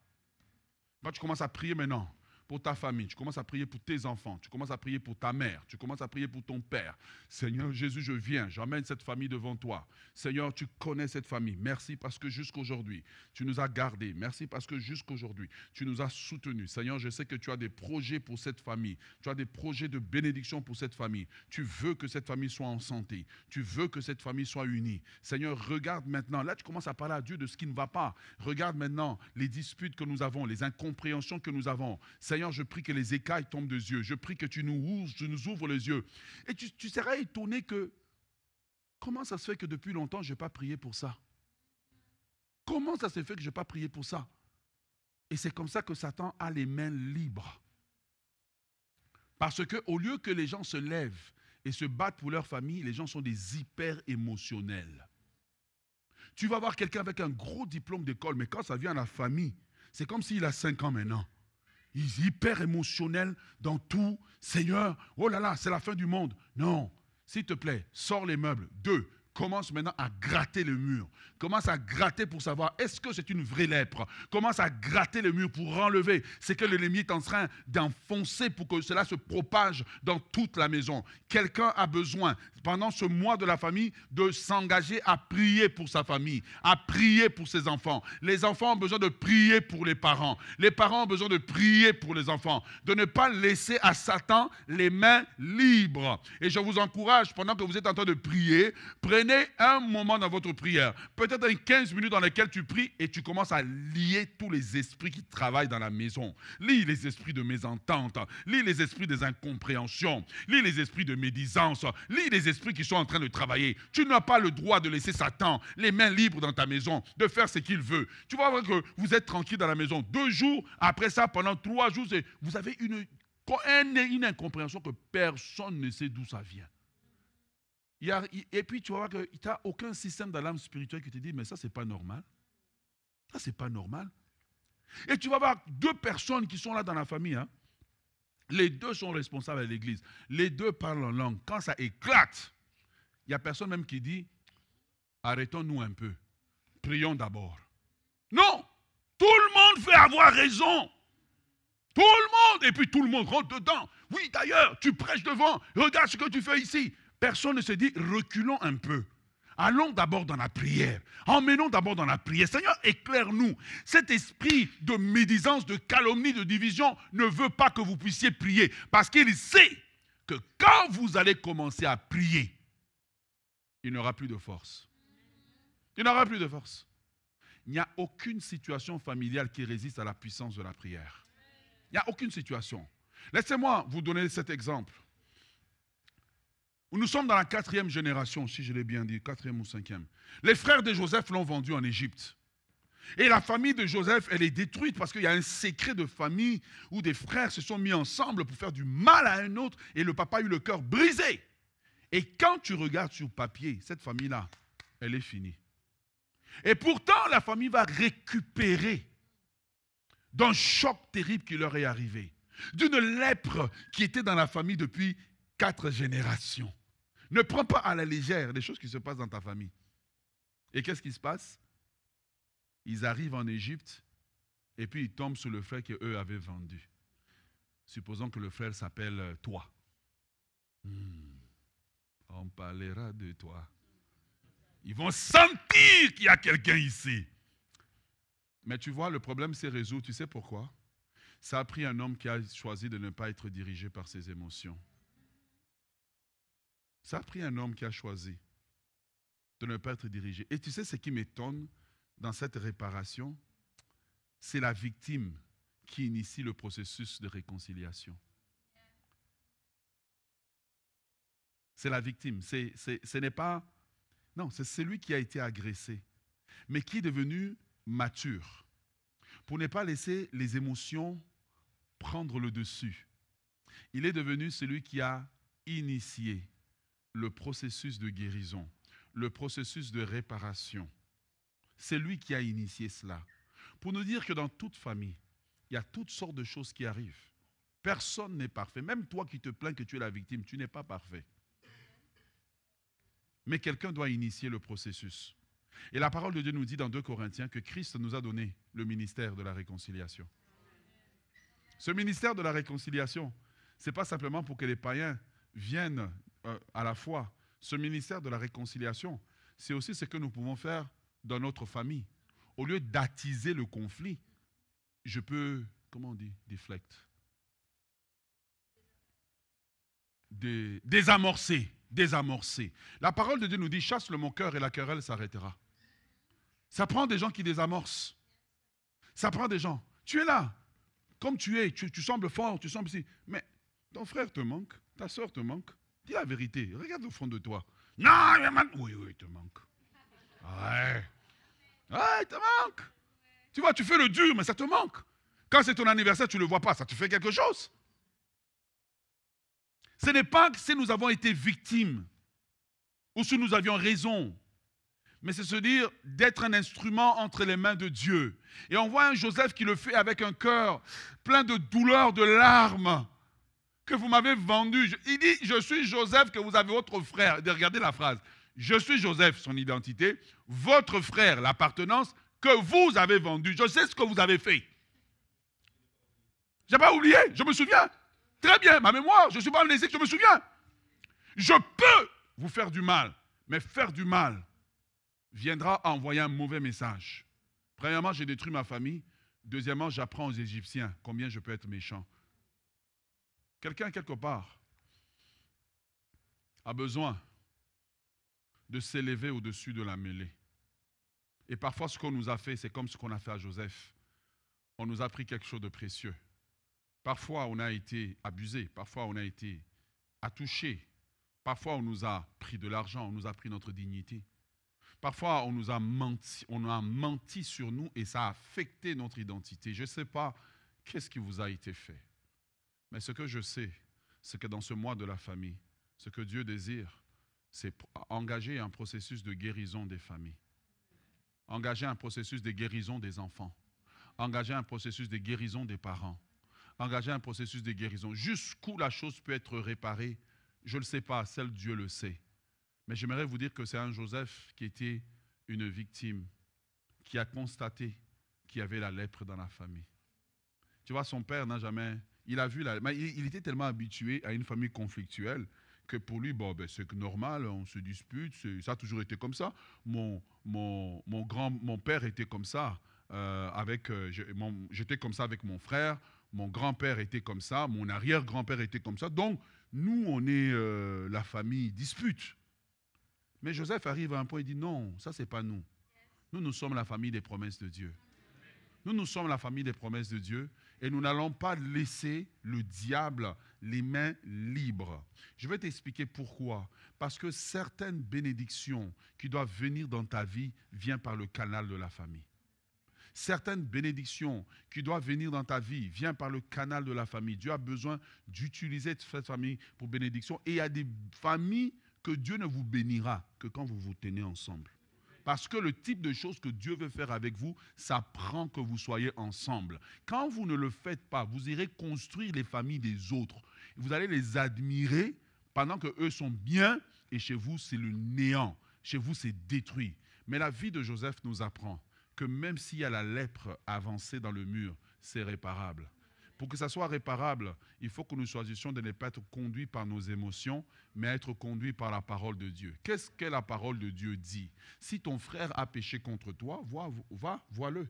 Quand tu commences à prier maintenant, pour ta famille, tu commences à prier pour tes enfants, tu commences à prier pour ta mère, tu commences à prier pour ton père. Seigneur Jésus, je viens, j'emmène cette famille devant toi. Seigneur, tu connais cette famille. Merci parce que jusqu'aujourd'hui, tu nous as gardés. Merci parce que jusqu'aujourd'hui, tu nous as soutenus. Seigneur, je sais que tu as des projets pour cette famille. Tu as des projets de bénédiction pour cette famille. Tu veux que cette famille soit en santé. Tu veux que cette famille soit unie. Seigneur, regarde maintenant. Là, tu commences à parler à Dieu de ce qui ne va pas. Regarde maintenant les disputes que nous avons, les incompréhensions que nous avons. Seigneur, je prie que les écailles tombent des yeux. Je prie que tu nous ouvres les yeux. Et tu seras étonné que, comment ça se fait que depuis longtemps, je n'ai pas prié pour ça? Comment ça se fait que je n'ai pas prié pour ça? Et c'est comme ça que Satan a les mains libres. Parce qu'au lieu que les gens se lèvent et se battent pour leur famille, les gens sont des hyper émotionnels. Tu vas voir quelqu'un avec un gros diplôme d'école, mais quand ça vient à la famille, c'est comme s'il a 5 ans maintenant. Il est hyper émotionnel dans tout. Seigneur, oh là là, c'est la fin du monde. Non, s'il te plaît, sors les meubles. 2, commence maintenant à gratter le mur. Commence à gratter pour savoir est-ce que c'est une vraie lèpre. Commence à gratter le mur pour enlever ce que l'ennemi est en train d'enfoncer pour que cela se propage dans toute la maison. Quelqu'un a besoin, pendant ce mois de la famille, de s'engager à prier pour sa famille, à prier pour ses enfants. Les enfants ont besoin de prier pour les parents. Les parents ont besoin de prier pour les enfants. De ne pas laisser à Satan les mains libres. Et je vous encourage, pendant que vous êtes en train de prier, prenez un moment dans votre prière, peut-être 15 minutes dans lesquelles tu pries et tu commences à lier tous les esprits qui travaillent dans la maison. Lis les esprits de mésentente, lis les esprits des incompréhensions, lis les esprits de médisance, lis les esprits qui sont en train de travailler. Tu n'as pas le droit de laisser Satan les mains libres dans ta maison, de faire ce qu'il veut. Tu vas voir que vous êtes tranquille dans la maison 2 jours, après ça, pendant 3 jours, vous avez une incompréhension que personne ne sait d'où ça vient. Et puis tu vas voir que tu n'as aucun système d'alarme spirituelle qui te dit mais ça c'est pas normal. Ça c'est pas normal. Et tu vas voir 2 personnes qui sont là dans la famille. Hein. Les 2 sont responsables à l'église. Les 2 parlent en langue. Quand ça éclate, il n'y a personne même qui dit arrêtons-nous un peu. Prions d'abord. Non! Tout le monde veut avoir raison. Tout le monde. Et puis tout le monde rentre dedans. Oui d'ailleurs, tu prêches devant. Regarde ce que tu fais ici. Personne ne se dit, reculons un peu. Allons d'abord dans la prière. Emmenons d'abord dans la prière. Seigneur, éclaire-nous. Cet esprit de médisance, de calomnie, de division ne veut pas que vous puissiez prier. Parce qu'il sait que quand vous allez commencer à prier, il n'aura plus de force. Il n'aura plus de force. Il n'y a aucune situation familiale qui résiste à la puissance de la prière. Il n'y a aucune situation. Laissez-moi vous donner cet exemple. Nous sommes dans la 4e génération, si je l'ai bien dit, 4e ou 5e. Les frères de Joseph l'ont vendu en Égypte. Et la famille de Joseph, elle est détruite parce qu'il y a un secret de famille où des frères se sont mis ensemble pour faire du mal à un autre et le papa a eu le cœur brisé. Et quand tu regardes sur papier, cette famille-là, elle est finie. Et pourtant, la famille va récupérer d'un choc terrible qui leur est arrivé, d'une lèpre qui était dans la famille depuis 4 générations. Ne prends pas à la légère les choses qui se passent dans ta famille. Et qu'est-ce qui se passe? Ils arrivent en Égypte et puis ils tombent sur le frère qu'eux avaient vendu. Supposons que le frère s'appelle toi. On parlera de toi. Ils vont sentir qu'il y a quelqu'un ici. Mais tu vois, le problème s'est résolu. Tu sais pourquoi? Ça a pris un homme qui a choisi de ne pas être dirigé par ses émotions. Ça a pris un homme qui a choisi de ne pas être dirigé. Et tu sais ce qui m'étonne dans cette réparation? C'est la victime qui initie le processus de réconciliation. C'est la victime. Ce n'est pas... Non, c'est celui qui a été agressé, mais qui est devenu mature pour ne pas laisser les émotions prendre le dessus. Il est devenu celui qui a initié le processus de guérison, le processus de réparation. C'est lui qui a initié cela. Pour nous dire que dans toute famille, il y a toutes sortes de choses qui arrivent. Personne n'est parfait. Même toi qui te plains que tu es la victime, tu n'es pas parfait. Mais quelqu'un doit initier le processus. Et la parole de Dieu nous dit dans 2 Corinthiens que Christ nous a donné le ministère de la réconciliation. Ce ministère de la réconciliation, ce n'est pas simplement pour que les païens viennent à la foi. Ce ministère de la réconciliation, c'est aussi ce que nous pouvons faire dans notre famille. Au lieu d'attiser le conflit, je peux, comment on dit, deflect, désamorcer. La parole de Dieu nous dit, chasse le moqueur et la querelle s'arrêtera. Ça prend des gens qui désamorcent. Ça prend des gens. Tu es là, comme tu es, tu sembles fort, tu sembles ici. Mais ton frère te manque, ta soeur te manque. Dis la vérité, regarde au fond de toi. Non, il manque. Oui, il te manque. Ouais, il te manque. Tu vois, tu fais le dur, mais ça te manque. Quand c'est ton anniversaire, tu ne le vois pas, ça te fait quelque chose. Ce n'est pas que si nous avons été victimes ou si nous avions raison, mais c'est se dire d'être un instrument entre les mains de Dieu. Et on voit un Joseph qui le fait avec un cœur plein de douleur, de larmes, que vous m'avez vendu. Il dit, je suis Joseph, que vous avez votre frère. Regardez la phrase. Je suis Joseph, son identité, votre frère, l'appartenance que vous avez vendu. Je sais ce que vous avez fait. Je n'ai pas oublié, je me souviens. Très bien, ma mémoire, je ne suis pas amnésique, je me souviens. Je peux vous faire du mal, mais faire du mal viendra envoyer un mauvais message. Premièrement, j'ai détruit ma famille. Deuxièmement, j'apprends aux Égyptiens combien je peux être méchant. Quelqu'un, quelque part, a besoin de s'élever au-dessus de la mêlée. Et parfois, ce qu'on nous a fait, c'est comme ce qu'on a fait à Joseph. On nous a pris quelque chose de précieux. Parfois, on a été abusé. Parfois, on a été attouché. Parfois, on nous a pris de l'argent. On nous a pris notre dignité. Parfois, on nous a menti. On a menti sur nous et ça a affecté notre identité. Je ne sais pas qu'est-ce qui vous a été fait. Mais ce que je sais, c'est que dans ce mois de la famille, ce que Dieu désire, c'est engager un processus de guérison des familles. Engager un processus de guérison des enfants. Engager un processus de guérison des parents. Engager un processus de guérison. Jusqu'où la chose peut être réparée, je ne le sais pas, seul Dieu le sait. Mais j'aimerais vous dire que c'est un Joseph qui était une victime, qui a constaté qu'il y avait la lèpre dans la famille. Tu vois, son père n'a jamais... Il a vu il était tellement habitué à une famille conflictuelle que pour lui, bon, c'est normal, on se dispute, ça a toujours été comme ça. Mon père était comme ça, j'étais comme ça avec mon frère, mon grand-père était comme ça, mon arrière-grand-père était comme ça. Donc, nous, on est la famille dispute. Mais Joseph arrive à un point et dit non, ça, c'est pas nous. Nous sommes la famille des promesses de Dieu. Nous sommes la famille des promesses de Dieu et nous n'allons pas laisser le diable les mains libres. Je vais t'expliquer pourquoi. Parce que certaines bénédictions qui doivent venir dans ta vie viennent par le canal de la famille. Certaines bénédictions qui doivent venir dans ta vie viennent par le canal de la famille. Dieu a besoin d'utiliser cette famille pour bénédiction. Et il y a des familles que Dieu ne vous bénira que quand vous vous tenez ensemble. Parce que le type de choses que Dieu veut faire avec vous, ça prend que vous soyez ensemble. Quand vous ne le faites pas, vous irez construire les familles des autres. Vous allez les admirer pendant qu'eux sont bien et chez vous, c'est le néant. Chez vous, c'est détruit. Mais la vie de Joseph nous apprend que même s'il y a la lèpre avancée dans le mur, c'est réparable. Pour que ça soit réparable, il faut que nous choisissions de ne pas être conduits par nos émotions, mais être conduits par la parole de Dieu. Qu'est-ce que la parole de Dieu dit? Si ton frère a péché contre toi, va, vois-le.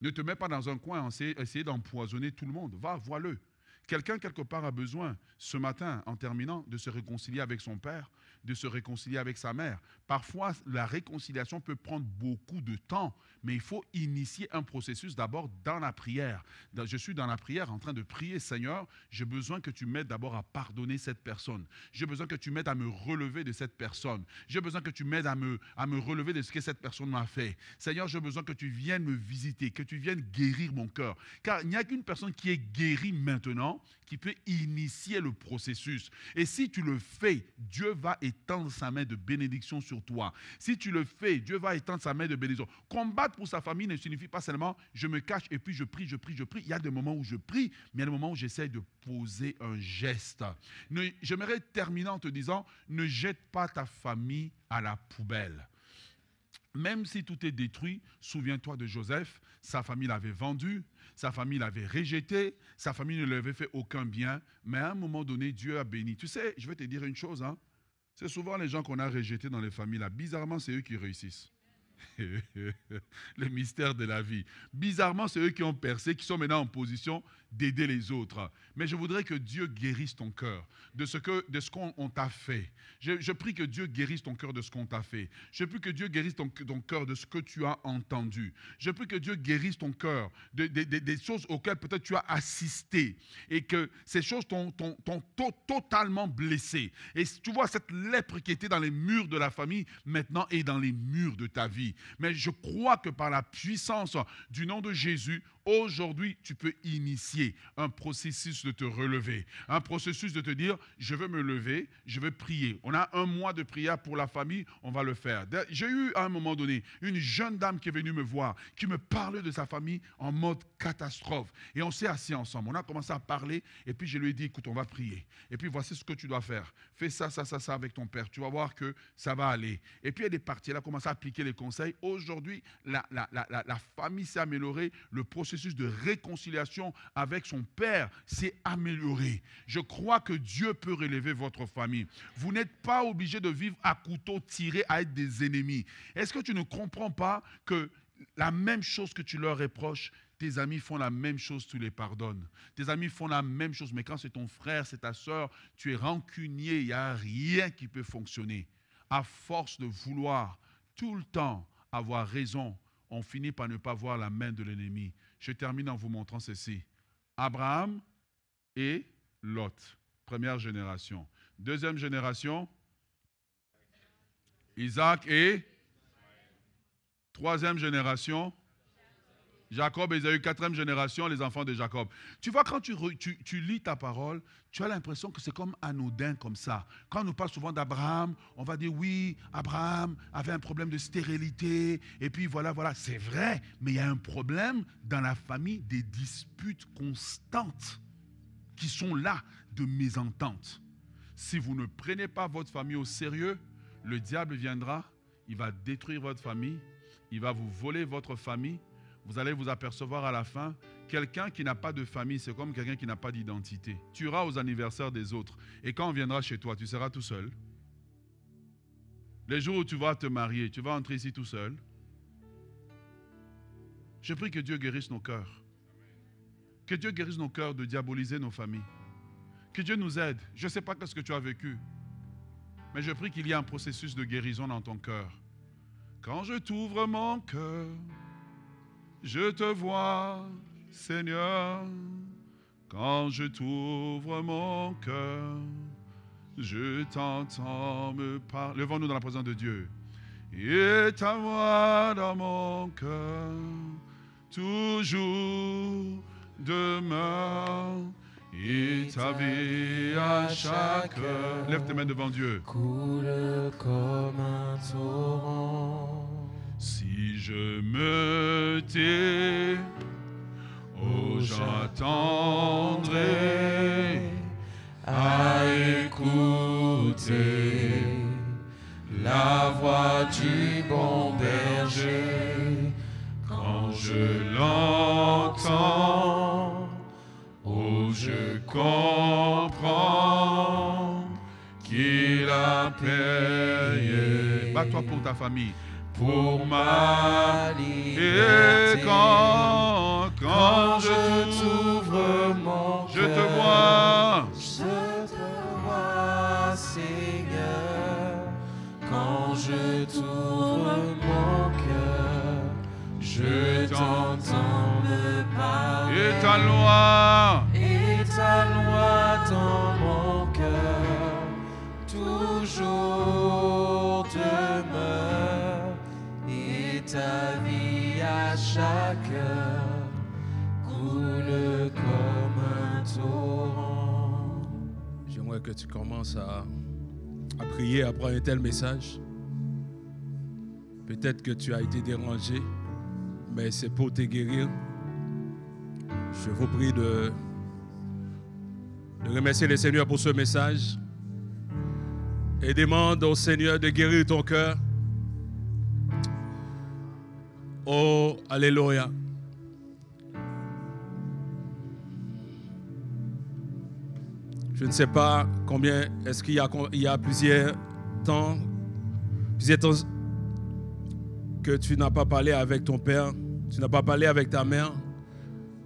Ne te mets pas dans un coin à essayer d'empoisonner tout le monde. Va, vois-le. Quelqu'un, quelque part, a besoin, ce matin, en terminant, de se réconcilier avec son père, de se réconcilier avec sa mère. Parfois, la réconciliation peut prendre beaucoup de temps, mais il faut initier un processus d'abord dans la prière. Je suis dans la prière en train de prier, Seigneur, j'ai besoin que tu m'aides d'abord à pardonner cette personne. J'ai besoin que tu m'aides à me relever de cette personne. J'ai besoin que tu m'aides à me relever de ce que cette personne m'a fait. Seigneur, j'ai besoin que tu viennes me visiter, que tu viennes guérir mon cœur. Car il n'y a qu'une personne qui est guérie maintenant qui peut initier le processus. Et si tu le fais, Dieu va étendre sa main de bénédiction sur toi. Si tu le fais, Dieu va étendre sa main de bénédiction. Combattre pour sa famille ne signifie pas seulement je me cache et puis je prie. Il y a des moments où je prie, mais il y a des moments où j'essaie de poser un geste. J'aimerais terminer en te disant, ne jette pas ta famille à la poubelle. Même si tout est détruit, souviens-toi de Joseph, sa famille l'avait vendu, sa famille l'avait rejeté, sa famille ne lui avait fait aucun bien, mais à un moment donné, Dieu a béni. Tu sais, je vais te dire une chose, hein, c'est souvent les gens qu'on a rejetés dans les familles, là, bizarrement, c'est eux qui réussissent. Le mystère de la vie. Bizarrement, c'est eux qui ont percé, qui sont maintenant en position d'aider les autres. Mais je voudrais que Dieu guérisse ton cœur de ce qu'on t'a fait. Je prie que Dieu guérisse ton cœur de ce qu'on t'a fait. Je prie que Dieu guérisse ton cœur de ce que tu as entendu. Je prie que Dieu guérisse ton cœur des choses auxquelles peut-être tu as assisté et que ces choses t'ont totalement blessé. Et tu vois, cette lèpre qui était dans les murs de la famille, maintenant est dans les murs de ta vie. Mais je crois que par la puissance du nom de Jésus, aujourd'hui, tu peux initier un processus de te relever, un processus de te dire, je veux me lever, je veux prier. On a 1 mois de prière pour la famille, on va le faire. J'ai eu à un moment donné une jeune dame qui est venue me voir, qui me parlait de sa famille en mode catastrophe. Et on s'est assis ensemble, on a commencé à parler, et puis je lui ai dit, écoute, on va prier. Et puis voici ce que tu dois faire. Fais ça, ça, ça, ça avec ton père. Tu vas voir que ça va aller. Et puis elle est partie, elle a commencé à appliquer les conseils. Aujourd'hui, la famille s'est améliorée, le processus de réconciliation avec son père s'est amélioré. Je crois que Dieu peut relever votre famille. Vous n'êtes pas obligé de vivre à couteau tiré, à être des ennemis. Est-ce que tu ne comprends pas que la même chose que tu leur reproches, tes amis font la même chose, tu les pardonnes. Tes amis font la même chose, mais quand c'est ton frère, c'est ta soeur, tu es rancunier, il n'y a rien qui peut fonctionner. À force de vouloir tout le temps avoir raison, on finit par ne pas voir la main de l'ennemi. Je termine en vous montrant ceci. Abraham et Lot, première génération. Deuxième génération, Isaac et troisième génération, Jacob et Ésaü, quatrième génération, les enfants de Jacob. Tu vois, quand tu lis ta parole, tu as l'impression que c'est comme anodin comme ça. Quand on nous parle souvent d'Abraham, on va dire oui, Abraham avait un problème de stérilité, et puis voilà, c'est vrai, mais il y a un problème dans la famille, des disputes constantes qui sont là, de mésententes. Si vous ne prenez pas votre famille au sérieux, le diable viendra, il va détruire votre famille, il va vous voler votre famille. Vous allez vous apercevoir à la fin, quelqu'un qui n'a pas de famille, c'est comme quelqu'un qui n'a pas d'identité. Tu iras aux anniversaires des autres. Et quand on viendra chez toi, tu seras tout seul. Les jours où tu vas te marier, tu vas entrer ici tout seul. Je prie que Dieu guérisse nos cœurs. Que Dieu guérisse nos cœurs de diaboliser nos familles. Que Dieu nous aide. Je ne sais pas ce que tu as vécu, mais je prie qu'il y ait un processus de guérison dans ton cœur. Quand je t'ouvre mon cœur, je te vois, Seigneur, quand je t'ouvre mon cœur, je t'entends me parler. Levons-nous dans la présence de Dieu. Et ta voix dans mon cœur, toujours demeure, et ta vie à chaque heure. Lève tes mains devant Dieu. Coule comme un torrent. Si je me tais, oh j'attendrai à écouter la voix du bon berger. Quand je l'entends, oh je comprends qu'il a payé. Bats-toi pour ta famille. Pour ma liberté. Et quand je t'ouvre mon cœur, je te vois, Seigneur. Quand je t'ouvre mon cœur, je t'entends me parler. Et ta loi dans mon cœur, toujours demeure. Ta vie à chaque heure coule comme un torrent. J'aimerais que tu commences à prier après un tel message. Peut-être que tu as été dérangé, mais c'est pour te guérir. Je vous prie de remercier le Seigneur pour ce message et demande au Seigneur de guérir ton cœur. Oh, alléluia. Je ne sais pas combien, est-ce qu'il y a plusieurs temps que tu n'as pas parlé avec ton père, tu n'as pas parlé avec ta mère,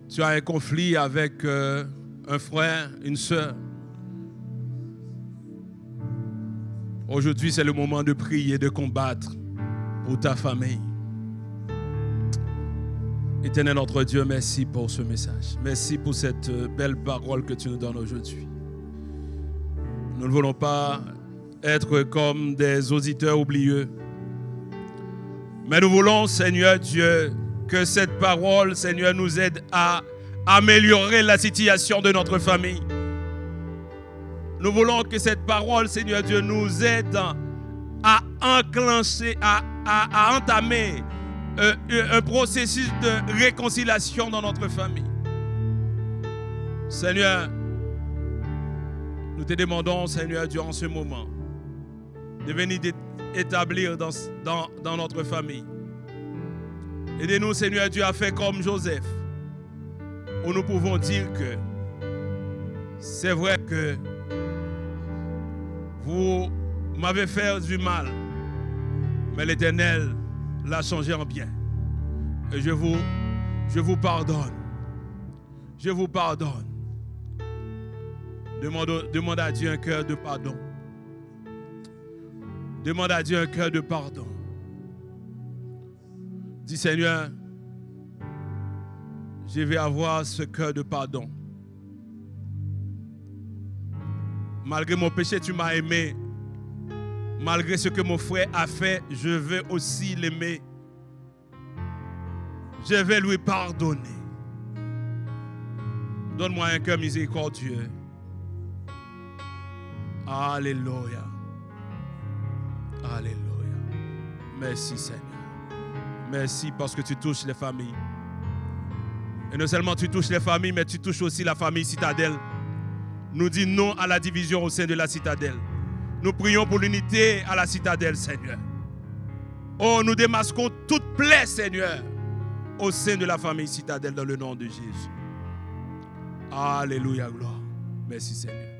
tu as un conflit avec un frère, une soeur. Aujourd'hui, c'est le moment de prier, de combattre pour ta famille. Éternel notre Dieu, merci pour ce message. Merci pour cette belle parole que tu nous donnes aujourd'hui. Nous ne voulons pas être comme des auditeurs oublieux. Mais nous voulons, Seigneur Dieu, que cette parole, Seigneur, nous aide à améliorer la situation de notre famille. Nous voulons que cette parole, Seigneur Dieu, nous aide à enclencher, à entamer un processus de réconciliation dans notre famille. Seigneur, nous te demandons, Seigneur, durant ce moment, de venir établir dans notre famille. Aidez-nous, Seigneur Dieu, à faire comme Joseph, où nous pouvons dire que c'est vrai que vous m'avez fait du mal, mais l'Éternel l'a changé en bien. Et je vous pardonne. Je vous pardonne. Demande à Dieu un cœur de pardon. Demande à Dieu un cœur de pardon. Dis Seigneur, je vais avoir ce cœur de pardon. Malgré mon péché, tu m'as aimé. Malgré ce que mon frère a fait, je veux aussi l'aimer. Je vais lui pardonner. Donne-moi un cœur miséricordieux. Alléluia. Alléluia. Merci Seigneur. Merci parce que tu touches les familles. Et non seulement tu touches les familles, mais tu touches aussi la famille Citadelle. Nous disons non à la division au sein de la Citadelle. Nous prions pour l'unité à la Citadelle, Seigneur. Oh, nous démasquons toute plaie, Seigneur, au sein de la famille Citadelle dans le nom de Jésus. Alléluia, gloire. Merci, Seigneur.